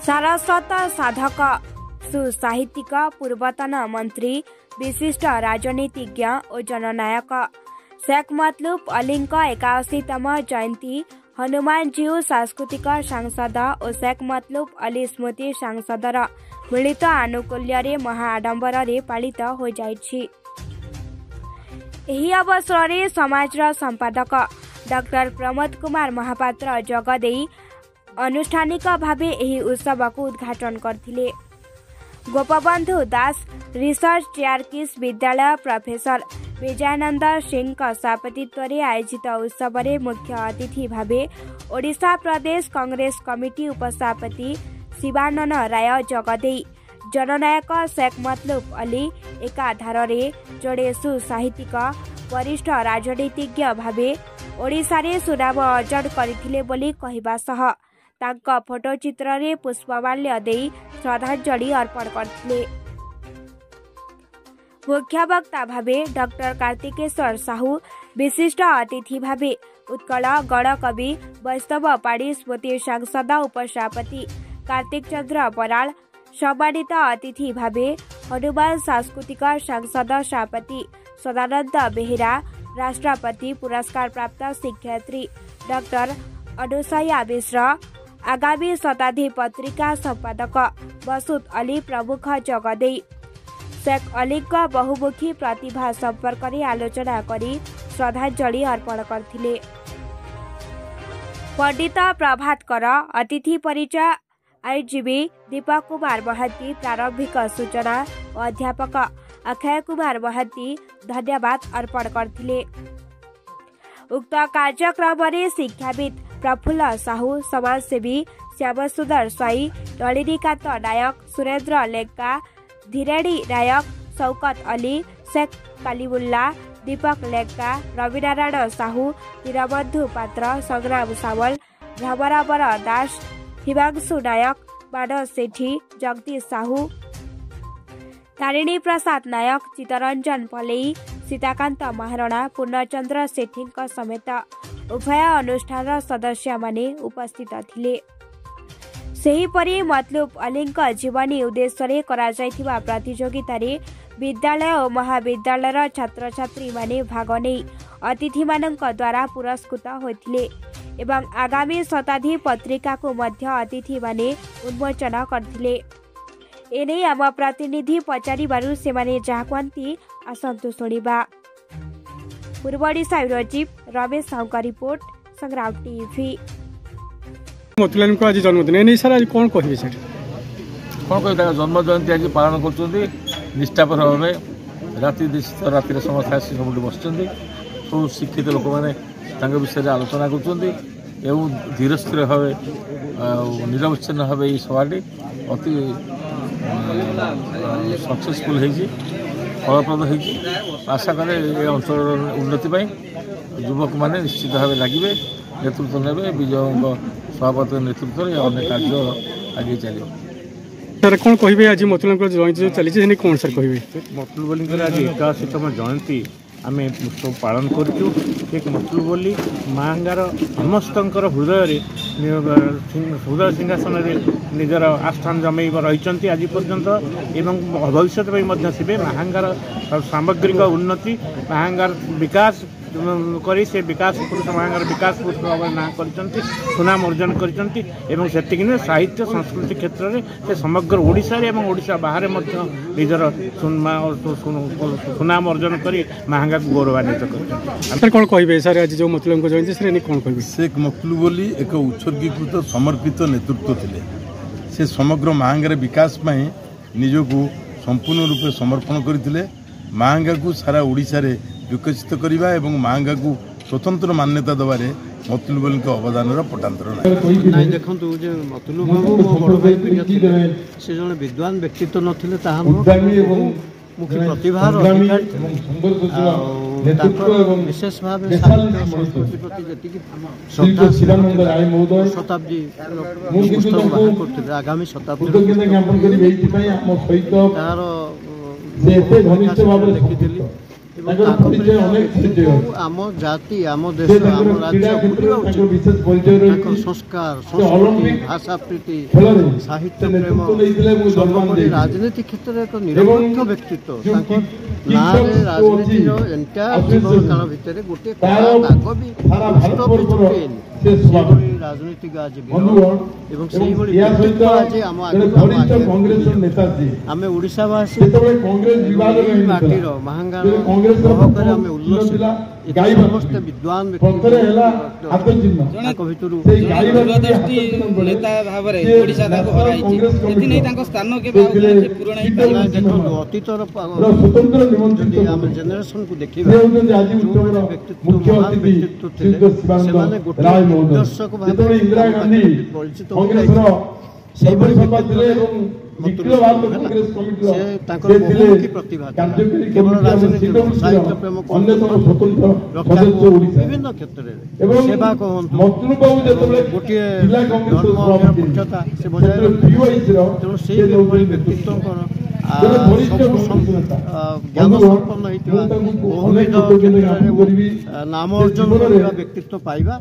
सारस्वत साधक सुसाहित्यिक पूर्वतन मंत्री विशिष्ट राजनीतिज्ञ और जननायक शेख मतलूब अली 81तम जयंती हनुमानजीउ सांस्कृतिक सांसद और शेख मतलूब अली स्मृति सांसदर मिलित आनुकूल्य महाआडंबर पालित हो जाइछि। एही अवसर में समाजर संपादक डॉक्टर प्रमोद कुमार महापात्र जगदेई अनुष्ठानिक भावे एही उत्सव को उद्घाटन करथिले। गोपबंधु दास रिसर्च चेयरकिस विद्यालय प्रोफेसर विजयानंद सिंह सभापतित्व आयोजित उत्सव में मुख्य अतिथि भावे ओडिशा प्रदेश कांग्रेस कमिटी उपसभापति शिवानन राय जगदेई जननायक शेख मतलूब अली एकाधार जोड़े सुसाहित्यिक वरिष्ठ राजनीतिज्ञ भावे ओडिशा रे सुनाम अर्जन करथिले बोली कहबा सह तांका फोटोचित्र रे पुष्पमाल्य देई श्रद्धांजलि अर्पण करथिले। मुख्य वक्ता भावे डॉक्टर कार्तिकेश्वर साहू, विशिष्ट अतिथि भावे उत्कल गणकवि वैष्णव पाड़ी स्मृति सांसद उपसभापति कार्तिक चंद्र बराल, सम्मानित अतिथि भावे हनुमान सांस्कृतिक सांसद सभापति सदानंद बेहेरा, राष्ट्रपति पुरस्कार प्राप्त शिक्षयित्री डॉक्टर अनुसया मिश्र, आगामी शताब्दी पत्रिका संपादक मसूद अली प्रमुख जगदेई शेख अली बहुमुखी प्रतिभा संपर्क में आलोचना करी श्रद्धांजलि अर्पण करथिले। पंडित प्रभात कर अतिथि परिचय आईनजीवी दीपक कुमार महांती प्रारंभिक सूचना और अध्यापक अक्षय कुमार महांती धन्यवाद अर्पण करथिले। उक्त कार्यक्रम में शिक्षाविद प्रफुल्ल साहू, समाजसेवी श्यामसुंदर साई, नलिनीकांत नायक, सुरेन्द्र लेंका, धीरेणी नायक, शौकत अली, शेख कालीमुल्ला, दीपक लेंका, रविनारायण साहू, दीनबंधु पात्र, संग्राम सावल, भ्रमरावर दास, हिमांशु नायक, मानस सेठी, जगदीश साहू, तारिणी प्रसाद नायक, चितरंजन पलेई, सीताकांत महारणा, पूर्णचंद्र सेठी समेत उभय अनुष्ठान सदस्य माने उपस्थित थिले। सेहीपरि मतलूब अली जीवनी उद्देश्य करा जायथिबा प्रतियोगिता रे विद्यालय और महाविद्यालय छात्र छात्री माने भाग नै अतिथि मानक द्वारा पुरस्कृत होइथिले एवं आगामी शताब्दी पत्रिका को मध्य अतिथि माने उन्मोचन करथिले। एने आम प्रतिनिधि पचारिबारु सेमाने जाहकवंती आसंतु सुनिबा। पूर्व ओडिशा चिफ रमेश साहू का रिपोर्ट, संग्राम टीवी। मतलूब को आज जन्मदिन नहीं सर, आज कौन कहिबे सर? कौन कह जन्म जयंती आज पालन कर निष्ठापर भाव राति राति समस्त आसी सब बस सब शिक्षित लोक मैंने विषय आलोचना कर धीर स्थिर भाव निरवच्छिन्न भाव ये सभाटी अति सक्सेसफुल फलप्रद हो। आशा करे अंचल उन्नति युवक मैंने निश्चित भाव लगे नेतृत्व ने विजय सभापति नेतृत्व में अनेक कार्य आगे चलो। सर कौन कहे आज मतलूब जयंती चली कौन सर कहे? मतलूब अली आज 81तम जयंती आम सब पालन करूँ। एक मतलूब अली मांगार समस्त हृदय हृदय सिंहासन निजर आस्थान जमई रही आज पर्यंत एवं भविष्य में थे। माहांगार सामग्रिक उन्नति माहांगार विकास करी से विकास पुरुष महांगार विकास पुरुष भाव ना कर सुनाम अर्जन कर साहित्य संस्कृति क्षेत्र में से समग्र ओडिशा रे एवं ओडिशा बाहर निजर सुनाम अर्जन कर महांगा को गौरवान्वित कर। कौन कहे सर आज जो मतलूब को जयंती सर कौन कहे? शेख मतलूब अली एक उत्सर्गीकृत समर्पित नेतृत्व थे। से समग्र महांगार विकास में निजक संपूर्ण रूप समर्पण करते। महांगा को सारा ओडिशा रे विकसित करवा एवं मांगा को स्वतंत्र मान्यता दबारे मतलूब अली अवदान पटांतर ना देखु मतलूब बाबू मो बड़ भाई प्रिय से जन विद्वान व्यक्तित्व नथिले ताहा मुख्य प्रतिभार विशेष भाव संस्कृति प्रति जी शताब्दी पुस्तक बाहर करते आगामी शताब्दी तार देखी ଏବଂ ତାଙ୍କ ବ୍ୟକ୍ତିତ୍ୱ ଆମ ଜାତି ଆମ ଦେଶ ଆମ ରାଜ୍ୟ ବୁଲିବା ଉଚିତ। ତାଙ୍କ ସଂସ୍କାର ସଂସ୍କୃତି ଭାଷା ପ୍ରୀତି ସାହିତ୍ୟ ପ୍ରେମ ସର୍ବୋପରି ରାଜନୀତି କ୍ଷେତ୍ରରେ ଏକ ନିରପେକ୍ଷ ବ୍ୟକ୍ତିତ୍ୱ। ତାଙ୍କ ନାଁରେ ରାଜନୀତିର ଏଣ୍ଟାୟାର ଜୀବନ କାଳ ଭିତରେ ଗୋଟିଏ କଳା ଦାଗ ବି ଚୁକେଇନି। ସେହିଭଳି ରାଜନୀତିକ ଆଜି ଏବଂ ସେଇଭଳି ବ୍ୟକ୍ତିତ୍ୱ ଆଜି ଆମ ଆମେ ଓଡ଼ିଶାବାସୀ ଏହି ମାଟିର ମାହାଙ୍ଗାର ମହକରେ ଆମେ ଉଲ୍ଲସିତ। ଏଠି ସମସ୍ତେ ବିଦ୍ୱାନ ତାଙ୍କ ଭିତରୁ ଦେଖନ୍ତୁ ଅତୀତର ଯଦି ଆମେ ଜେନେରେସନକୁ ଦେଖିବା ଯେଉଁମାନେ ବ୍ୟକ୍ତିତ୍ୱ ମହାନ ବ୍ୟକ୍ତିତ୍ୱ ଥିଲେ ସେମାନେ ଗୋଟିଏ ନିର୍ଦ୍ଦେଶକ ଭାବରେ ପରିଚିତ ହୋଇଯାଇଥିଲେ। ସେଇଭଳି ସେ ତାଙ୍କର ବହୁମୁଖୀ ପ୍ରତିଭା କେବଳ ରାଜନୀତି ସାହିତ୍ୟ ପ୍ରେମ ରକ୍ଷା ବିଭିନ୍ନ କ୍ଷେତ୍ରରେ ସେବା କହନ୍ତୁ ଗୋଟିଏ ଧର୍ମ ନିରପେକ୍ଷତା ସେ ବଜାୟ ରଖିଥିଲେ। ତେଣୁ ସେଇଭଳି ବ୍ୟକ୍ତିତ୍ୱଙ୍କର ଜ୍ଞାନ ସମ୍ପନ୍ନ ହେଇଥିବା ବହୁବିଧ କ୍ଷେତ୍ରରେ ନାମ ଅର୍ଜନ କରିବା ବ୍ୟକ୍ତିତ୍ୱ ପାଇବା